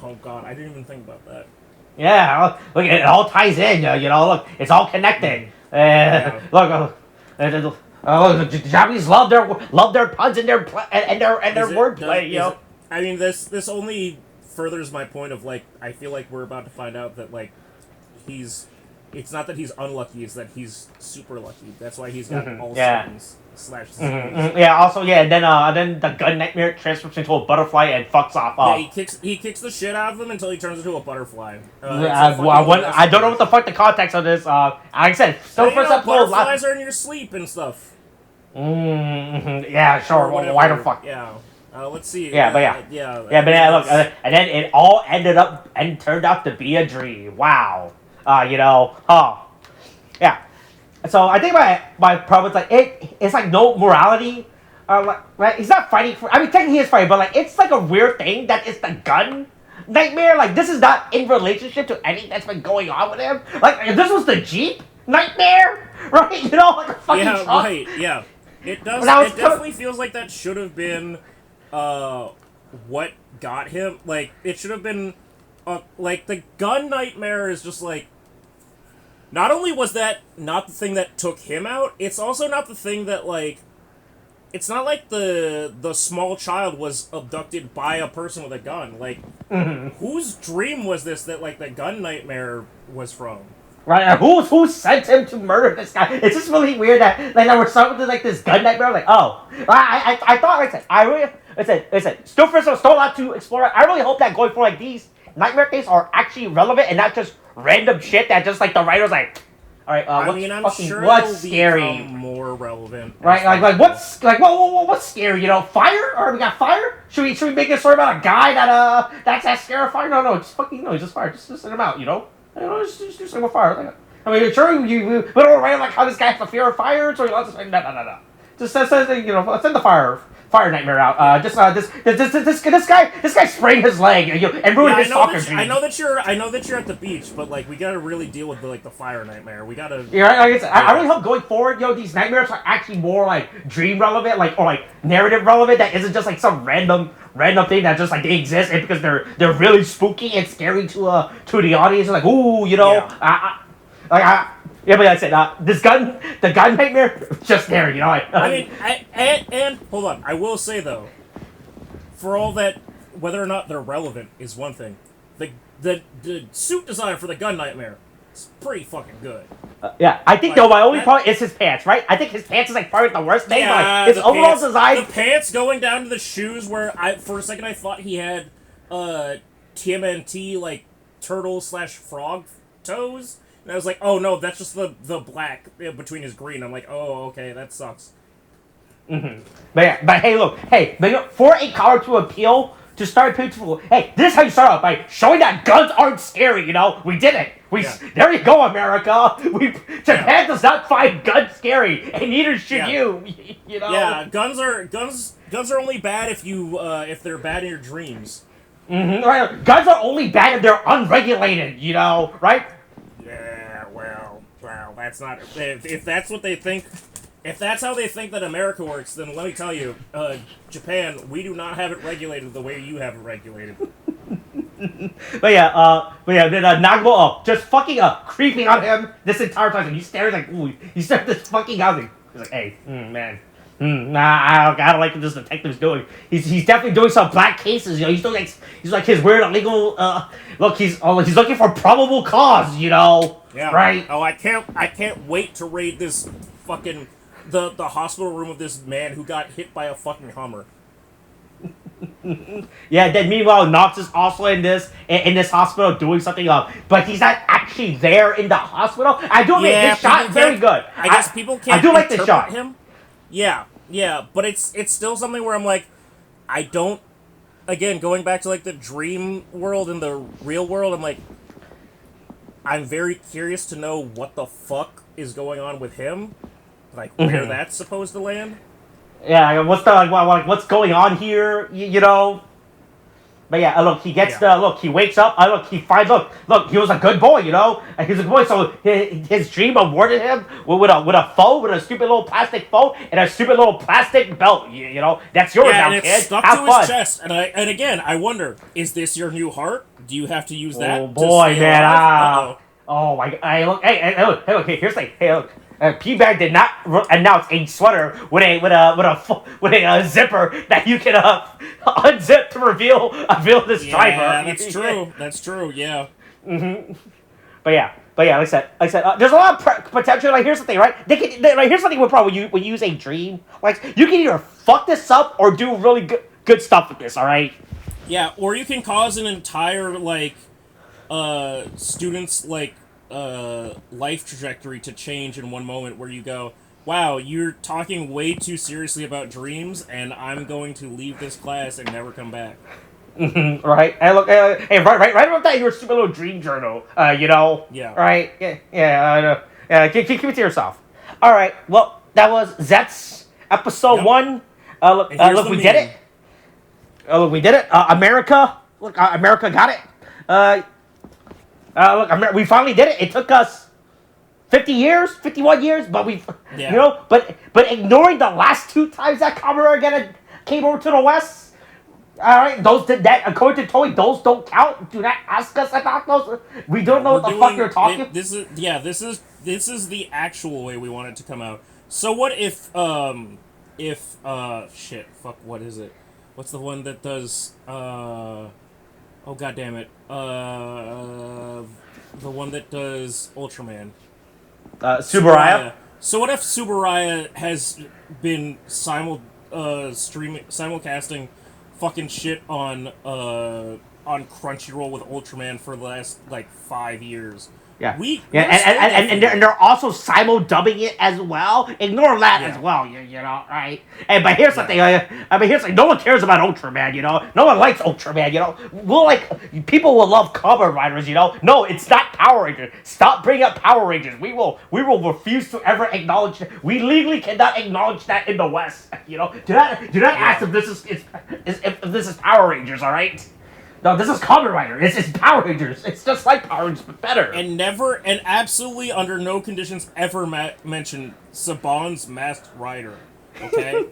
Oh god, I didn't even think about that. Yeah, look, it all ties in. You know, look, it's all connected. Look, look, the Japanese love their puns and their wordplay. You know, I mean, this only furthers my point of like, I feel like we're about to find out that like it's not that he's unlucky, it's that he's super lucky. That's why he's got all sevens slash Z's. Yeah. Also, and then the gun nightmare transforms into a butterfly and fucks off. Yeah, he kicks the shit out of him until he turns into a butterfly. I don't know what the fuck the context of this. Like I said, butterflies are in your sleep and stuff. Yeah, sure. Why the fuck? Yeah. Let's see. Look, and then it all turned out to be a dream. Wow. Yeah. So I think my problem is like it's like no morality. Right? He's not fighting for. I mean, technically he is fighting, but like it's like a weird thing that it's the gun nightmare. Like this is not in relationship to anything that's been going on with him. Like if this was the Jeep nightmare, right? You know, like a fucking truck. Right. Yeah. It does. It definitely feels like that should have been what got him. Like it should have been. Like the gun nightmare is just like. Not only was that not the thing that took him out, it's also not the thing that, like... It's not like the small child was abducted by a person with a gun. Like, whose dream was this that, like, the gun nightmare was from? Right, who sent him to murder this guy? It's just really weird that, like, we're starting with, like, this gun nightmare. Like, oh. I thought, like I said, still a lot to explore. I really hope that going forward, like, these nightmare things are actually relevant and not just random shit that just like the writer's like, all right, what's scary? More relevant, right? What's scary? You know, fire? Or we got fire? Should we make a story about a guy that's scared of fire? No, just fucking just fire. Just send him out. You know, just do something with fire. Like, I mean, sure, we don't write like how this guy has a fear of fire, so you want to say no. Just says send the fire nightmare out. This guy sprained his leg and ruined his soccer dream. I know that you're at the beach, but like we gotta really deal with the fire nightmare. We gotta. Yeah, like I said, I really hope going forward, these nightmares are actually more like dream relevant, or narrative relevant. That isn't just like some random thing that just like they exist and because they're really spooky and scary to the audience. Like ooh, Yeah, but like I said, the gun nightmare, just there, and hold on, I will say though, for all that, whether or not they're relevant is one thing. The suit design for the gun nightmare is pretty fucking good. Yeah, I think though my only problem is his pants, right? I think his pants is like probably the worst thing. Yeah, his overall design, the pants going down to the shoes, where for a second I thought he had TMNT like turtle / frog toes. And I was like, oh no, that's just the black between his green. I'm like, oh, okay, that sucks. But hey, look, for a comic to appeal, to start people, hey, this is how you start out, by showing that guns aren't scary, We did it. There you go, America. Japan does not find guns scary, and neither should you, Yeah, guns are only bad if they're bad in your dreams. Right, guns are only bad if they're unregulated, right? Yeah, well, that's not... If that's what they think... If that's how they think that America works, then let me tell you, Japan, we do not have it regulated the way you have it regulated. then Nagamo just fucking creeping on him this entire time. And he stares like, ooh, he stares at this fucking housing. He's like, hey, man. I don't like what this detective's doing. He's definitely doing some black cases, He's doing he's like his weird illegal. Look, he's looking for probable cause, Yeah. Right? Oh, I can't wait to raid this fucking the hospital room of this man who got hit by a fucking Hummer. Yeah. Then meanwhile, Knox is also in this hospital doing something but he's not actually there in the hospital. I do make this shot very good. I guess people can't. I do like this shot. Him. Yeah, but it's still something where I'm like, I don't. Again, going back to like the dream world and the real world, I'm like, I'm very curious to know what the fuck is going on with him, like where that's supposed to land. Yeah, what's the what's going on here? You know. But yeah, look, he gets the look. He wakes up. Look, he finds look. He was a good boy, you know. And he's a good boy, so his dream awarded him with a phone, with a stupid little plastic phone and a stupid little plastic belt. You know, that's yours now, and kid. it's stuck Have to fun. his chest. And again, I wonder: is this your new heart? Do you have to use that? Oh boy, to man! Uh-oh. Oh my! Hey, look! Hey, look! Hey, here's the hey, look. P-Bag did not announce a sweater with a zipper that you can unzip to reveal this driver. Yeah, that's true. That's true. Yeah. But yeah, like I said, there's a lot of potential. Like here's the thing, right? Here's something we probably when you use a dream. Like you can either fuck this up or do really good stuff with this. All right. Yeah, or you can cause an entire students life trajectory to change in one moment where you go, wow, you're talking way too seriously about dreams, and I'm going to leave this class and never come back. Right. Hey, look. Hey, right about that. Your stupid little dream journal. You know. Yeah. Right. Yeah. I know. Yeah. Keep it to yourself. All right. Well, that was Zeztz episode 1. Look. We did it. Look, we did it. America. Look. America got it. Look, we finally did it. It took us 50 years, 51 years, but you know, but ignoring the last 2 times that Kamen Rider came over to the West, all right, those that according to Toei, those don't count. Do not ask us about those. We don't know what the fuck you're talking. This is the actual way we want it to come out. So what if shit, fuck, what is it? What's the one that does oh god damn it. The one that does Ultraman. Subaraya. So what if Subaraya has been simulcasting fucking shit on Crunchyroll with Ultraman for the last 5 years? Yeah. And they're also simul-dubbing it as well. Ignore that as well, you know, right? But here's the thing. Here's no one cares about Ultraman, you know. No one likes Ultraman, you know. People will love Kamen Riders, you know. No, it's not Power Rangers. Stop bringing up Power Rangers. We will refuse to ever acknowledge that. We legally cannot acknowledge that in the West, you know. Do not ask if this is Power Rangers, all right? No, this is Kamen Rider. It's Power Rangers. It's just like Power Rangers, but better. And absolutely under no conditions ever mention Saban's Masked Rider. Okay?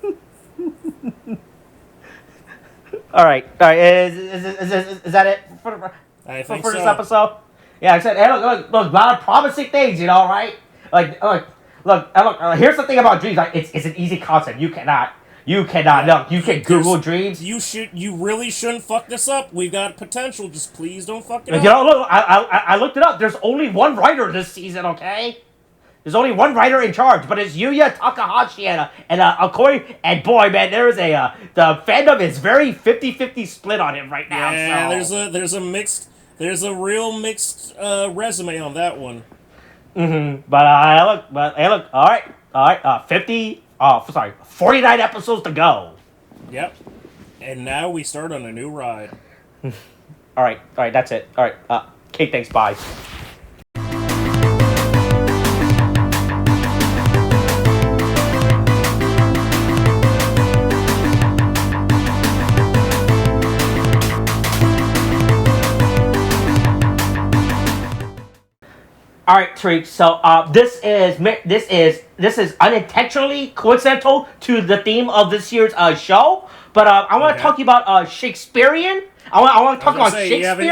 All right. Is that it for this episode? Yeah, I said, hey, look, a lot of promising things, you know, right? Look, here's the thing about dreams. Like, it's an easy concept. You cannot. Look, you can Google dreams. You really shouldn't fuck this up. We've got potential. Just please don't fuck it up. You know, look, I looked it up. There's only one writer this season, okay? There's only one writer in charge, but it's Yuya Takahashi and Akoi. And boy, man, there is the fandom is very 50-50 split on him right now. Yeah, so. there's a real mixed resume on that one. But look, all right, 49 episodes to go. Yep. And now we start on a new ride. All right, that's it. All right, Kate, thanks, bye. All right, Tariq. So this is unintentionally coincidental to the theme of this year's show. But I want to talk to you about Shakespearean. I want to talk about Shakespeare.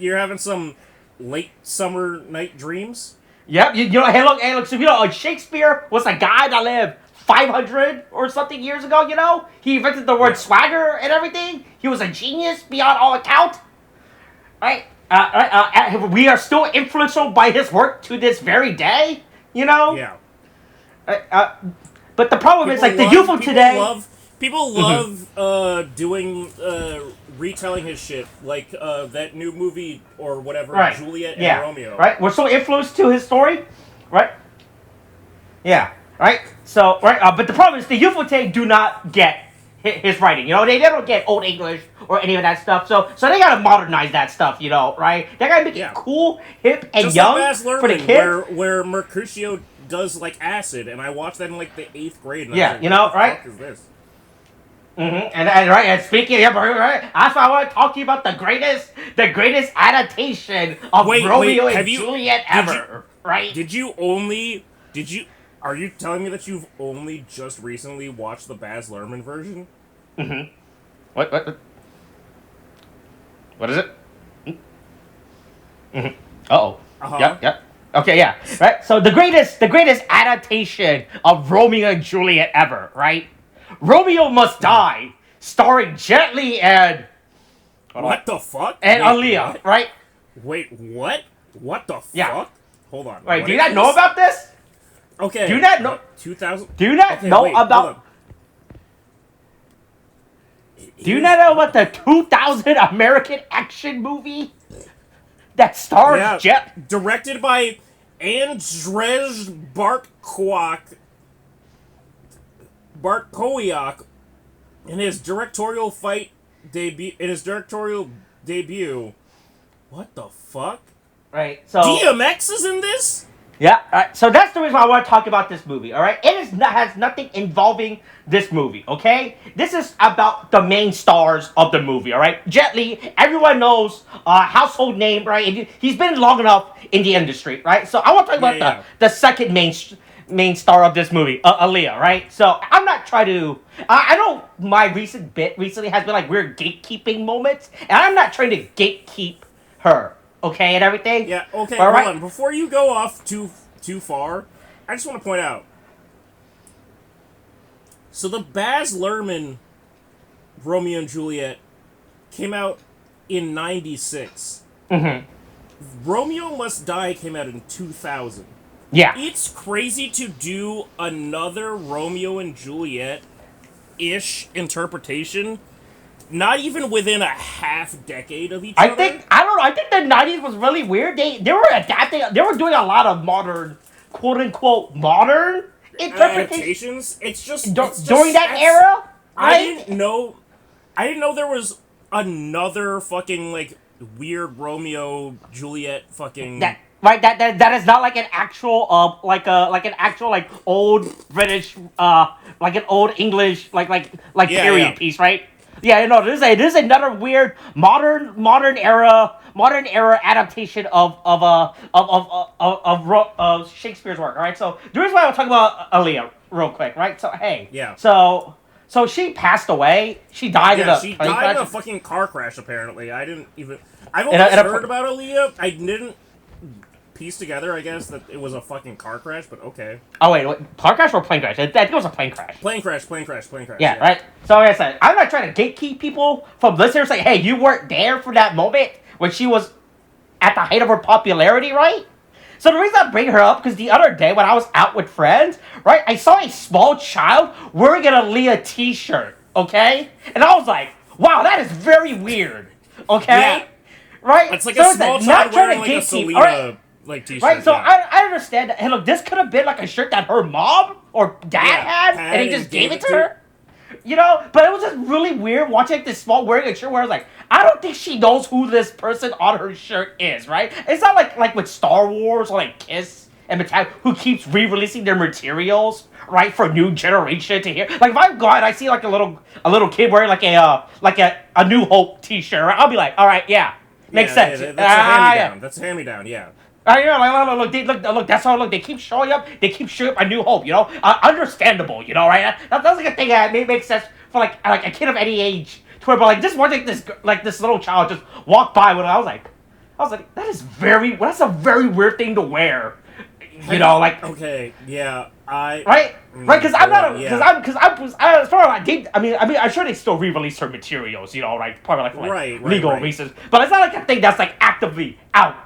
You're having some late summer night dreams. Yep. You know. Hey, look. So you know, Shakespeare was a guy that lived 500 or something years ago. You know, he invented the word swagger and everything. He was a genius beyond all account. Right. We are still influential by his work to this very day, you know? Yeah. But the problem is, like, the youth of today... People love retelling his shit, like that new movie or whatever, right. Juliet and Romeo. Right? We're so influenced to his story, right? Yeah, right? So, right, but the problem is the youth of today do not get his writing, you know? They don't get Old English or any of that stuff. So they gotta modernize that stuff, you know, right? They gotta make it cool, hip, and just young like Baz for the Luhrmann, kids. where Mercutio does like acid, and I watched that in like the 8th grade. And I Yeah, was like, you know, what the right? fuck is this? And right, and speaking of right, that's why I want to talk to you about the greatest adaptation of Romeo and Juliet ever, right? Are you telling me that you've only just recently watched the Baz Luhrmann version? What is it? Uh-oh. Yep. Okay, yeah. Right? So the greatest adaptation of Romeo and Juliet ever, right? Romeo Must Die, starring Jet Li and What the fuck? and Wait, Aaliyah, what? right? Wait, what? What the Yeah. fuck? Hold on. Right, what do you is not know this? about this? Okay. Do you not know 2000? Do you not Okay, know wait, hold about on. Do you not know about the 2000 American action movie that stars Jet? Directed by Andrzej Bartkowiak in his directorial debut. What the fuck? Right. So DMX is in this? yeah, alright, so that's the reason why I want to talk about this movie, alright? Has nothing involving this movie, okay? This is about the main stars of the movie, alright? Jet Li, everyone knows, household name, right? And he's been long enough in the industry, right? So I want to talk about the second main star of this movie, Aaliyah, right? So I'm not trying to... I know my recent bit recently has been like weird gatekeeping moments, and I'm not trying to gatekeep her. Okay, and everything? Yeah, okay, all right. Hold on. Before you go off too far, I just want to point out. So the Baz Luhrmann Romeo and Juliet came out in 96. Romeo Must Die came out in 2000. Yeah. It's crazy to do another Romeo and Juliet-ish interpretation. Not even within a half decade of each other. I think the 90s was really weird. They were adapting, they were doing a lot of modern, quote unquote, modern adaptations. It's just during that era. Right? I didn't know there was another fucking like weird Romeo Juliet fucking that is not like an actual like an actual like old British like an old English like period piece, right? Yeah, no, this is another weird modern era adaptation of Shakespeare's work. All right, so the reason why I was talking about Aaliyah real quick, right? So hey, so she passed away. She died in a fucking car crash. Apparently, I've always heard about Aaliyah. I didn't piece together, I guess, that it was a fucking car crash, but okay. Oh, wait, car crash or plane crash? I think it was a plane crash. Plane crash. Yeah, right? So, like I said, I'm not trying to gatekeep people from listeners like, hey, you weren't there for that moment when she was at the height of her popularity, right? So the reason I bring her up, because the other day when I was out with friends, right, I saw a small child wearing an Aaliyah t-shirt, okay? And I was like, wow, that is very weird, okay? Yeah. Right? It's like a small child wearing like a Selena... like t-shirt, right, so I understand that. Hey, look, this could have been like a shirt that her mom or dad had, and he just gave it to her. You know, but it was just really weird watching like, this small wearing a shirt where I was like, I don't think she knows who this person on her shirt is, right? It's not like with Star Wars or like Kiss and Metallica, who keeps re-releasing their materials, right, for new generation to hear. Like if I go out and I see like a little kid wearing like a New Hope t-shirt, right? I'll be like, all right, yeah, makes sense. That's a hand-me-down. That's a hand-me-down, yeah. Look, that's how, they keep showing up, A New Hope, you know? Understandable, you know, right? That's like a thing that makes sense for, like a kid of any age, to where, but, like, just watching this little child just walk by when I was like, that's a very weird thing to wear, you know, like... Okay, yeah, Right? Right, because I'm not, as far as I'm sure they still re-release her materials, you know, right? Probably, like, for legal reasons, but it's not, like, a thing that's, like, actively out.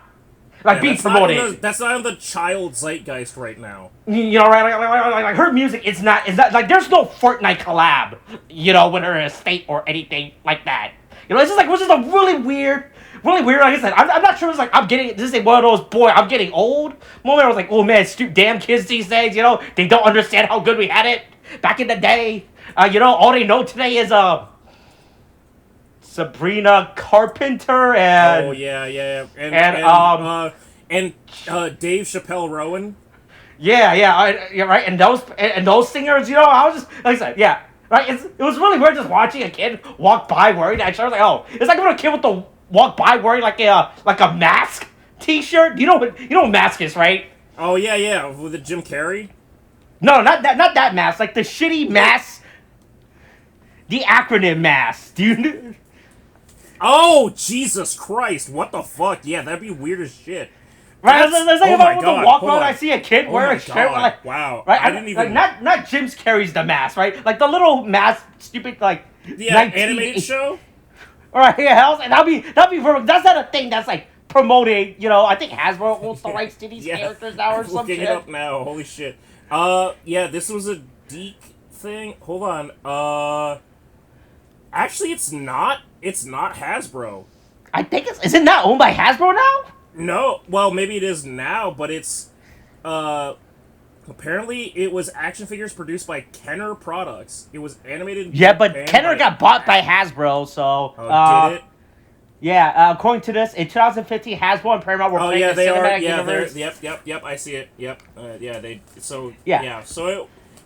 Like being promoted. That's not in the child zeitgeist right now. You know, right? Like her music is not like there's no Fortnite collab, you know, with her estate or anything like that. You know, it's just a really weird. Like I said, I'm not sure. It's like this is one of those I'm getting old moment. I was like, oh man, damn kids these days. You know, they don't understand how good we had it back in the day. You know, all they know today is Sabrina Carpenter and Oh yeah. And Dave Chappelle Rowan. yeah, right. And those singers, I was just like I said, yeah, right. It was really weird just watching a kid walk by wearing that shirt. I was like, oh, it's like when a kid with the walk by wearing like a mask T-shirt. You know what mask is, right? Oh yeah, with the Jim Carrey. No, not that mask. Like the shitty mask, the acronym mask. Do you? Oh Jesus Christ! What the fuck? Yeah, that'd be weird as shit. Right, there's like oh my about God, the walk hold around, on. I see a kid wearing a shirt. Like, wow, right, I didn't even like, not Jim Carrey's the mask, right? Like the little mask, stupid like animated show. All right, yeah, hell, and that'd be perfect. That's not a thing that's like promoting. I think Hasbro owns the rights to these characters now or I'm some looking shit. it up now. Holy shit. Yeah, this was a Deke thing. Hold on. Actually, it's not. It's not Hasbro. I think is it not owned by Hasbro now? No, well, maybe it is now, but it's, apparently it was action figures produced by Kenner Products. It was animated. Yeah, but Kenner got bought by Hasbro, so. Oh, did it? Yeah, according to this, in 2015, Hasbro and Paramount were playing the cinematic universe. Yep, I see it. Yep, Yeah.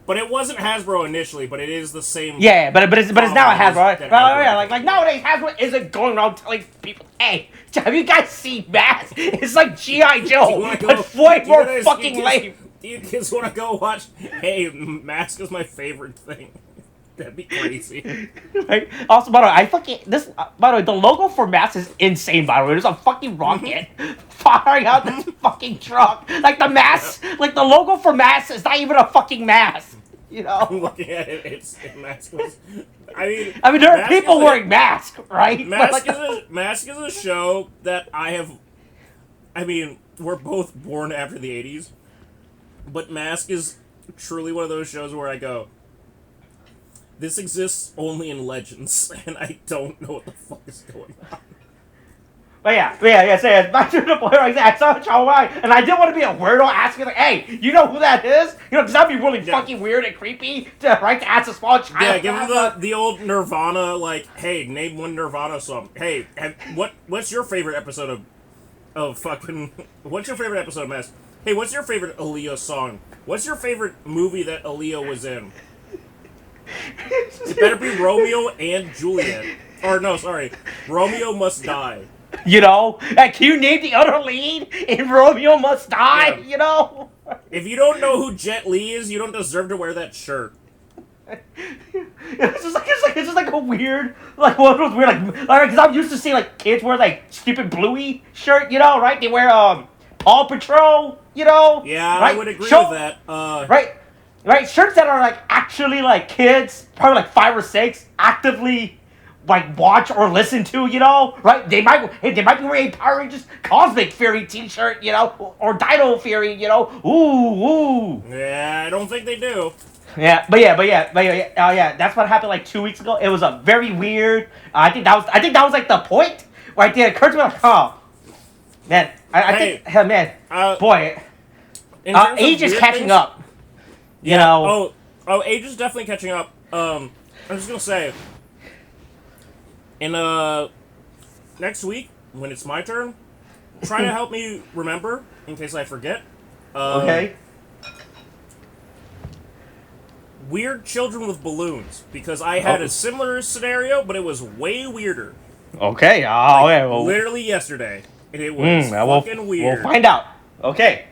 But it wasn't Hasbro initially, but it is the same. Yeah, but it's now a Hasbro. Right? that Yeah, Hasbro like nowadays Hasbro isn't going around telling people, "Hey, have you guys seen Mask? It's like GI Joe, but way more fucking lame." Do you kids want to go watch? Hey, Mask is my favorite thing. That'd be crazy. Right? Also, by the way, by the way, the logo for Mask is insane. By the way, there's a fucking rocket firing out this fucking truck. Like the mask, like the logo for Mask is not even a fucking mask. I'm looking at it. It's Mask was. I mean, there are people wearing masks, right? Mask is a show that I have. I mean, we're both born after the '80s, but Mask is truly one of those shows where I go, this exists only in Legends, and I don't know what the fuck is going on. But yeah, back to the point where I saw TOEI, and I didn't want to be a weirdo asking, like, hey, you know who that is? Because that'd be really fucking weird and creepy, to ask a small child. Yeah, give him the old Nirvana, like, hey, name one Nirvana song. Hey, what's your favorite episode of fucking, what's your favorite episode of Mask? Hey, what's your favorite Aaliyah song? What's your favorite movie that Aaliyah was in? It better be Romeo and Juliet. Or no, sorry, Romeo Must Die. Can you name the other lead in Romeo Must Die? Yeah. If you don't know who Jet Li is, you don't deserve to wear that shirt. It's just like a weird, like one of those weird, like because I'm used to seeing like kids wear like stupid bluey shirt, right? They wear Paw Patrol, Yeah, right? I would agree with that. Right, shirts that are like actually like kids, probably like 5 or 6, actively like watch or listen to, right? They might be wearing a Power Rangers Cosmic Fury T-shirt, or Dino Fury, ooh. Yeah, I don't think they do. Yeah, but yeah. That's what happened like 2 weeks ago. It was a very weird. I think that was like the point right there. It occurred to me like, oh, man, boy, age is catching up. Oh, age is definitely catching up. I'm just gonna say, in next week when it's my turn, try to help me remember in case I forget. Okay. Weird children with balloons, because I had a similar scenario, but it was way weirder. Okay. Well, literally yesterday, and it was fucking weird. We'll find out. Okay.